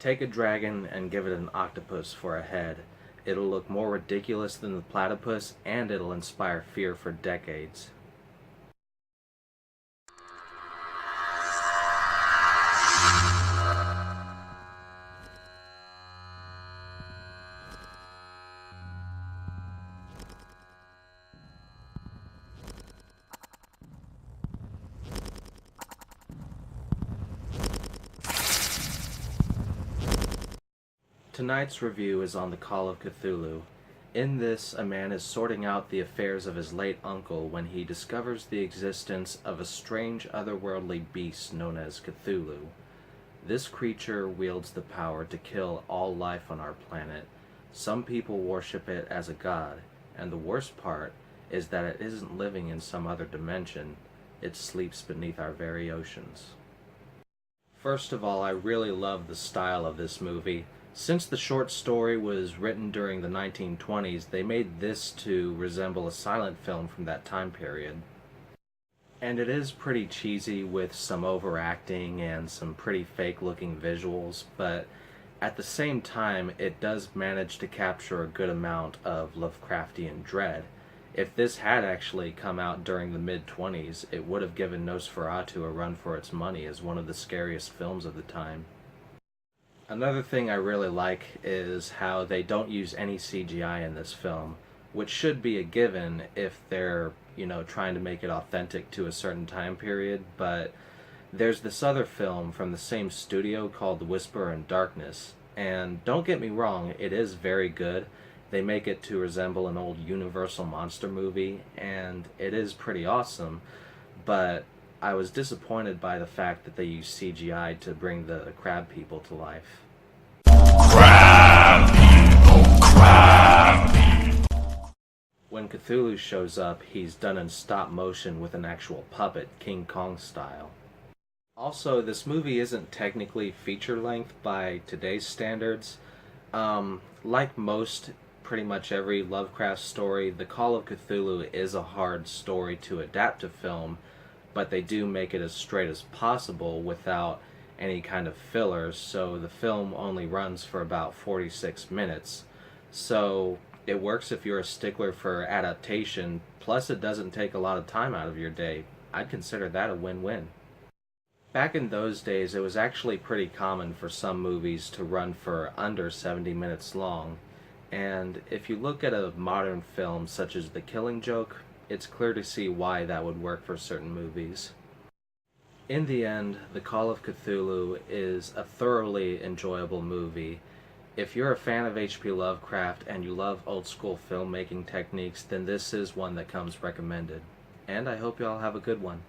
Take a dragon and give it an octopus for a head. It'll look more ridiculous than the platypus, and it'll inspire fear for decades. Tonight's review is on the Call of Cthulhu. In this, a man is sorting out the affairs of his late uncle when he discovers the existence of a strange otherworldly beast known as Cthulhu. This creature wields the power to kill all life on our planet. Some people worship it as a god, and the worst part is that it isn't living in some other dimension. It sleeps beneath our very oceans. First of all, I really love the style of this movie. Since the short story was written during the 1920s, they made this to resemble a silent film from that time period. And it is pretty cheesy with some overacting and some pretty fake-looking visuals, but at the same time, it does manage to capture a good amount of Lovecraftian dread. If this had actually come out during the mid-20s, it would have given Nosferatu a run for its money as one of the scariest films of the time. Another thing I really like is how they don't use any CGI in this film, which should be a given if they're, trying to make it authentic to a certain time period, but there's this other film from the same studio called The Whisper in Darkness, and don't get me wrong, it is very good. They make it to resemble an old Universal monster movie, and it is pretty awesome, but I was disappointed by the fact that they used CGI to bring the crab people to life. Crab people, crab people. When Cthulhu shows up, he's done in stop motion with an actual puppet, King Kong style. Also, this movie isn't technically feature-length by today's standards. Like most, pretty much every Lovecraft story, The Call of Cthulhu is a hard story to adapt to film, but they do make it as straight as possible without any kind of fillers, so the film only runs for about 46 minutes. So it works if you're a stickler for adaptation, plus it doesn't take a lot of time out of your day. I'd consider that a win-win. Back in those days, it was actually pretty common for some movies to run for under 70 minutes long, and if you look at a modern film such as The Killing Joke, it's clear to see why that would work for certain movies. In the end, The Call of Cthulhu is a thoroughly enjoyable movie. If you're a fan of H.P. Lovecraft and you love old school filmmaking techniques, then this is one that comes recommended. And I hope you all have a good one.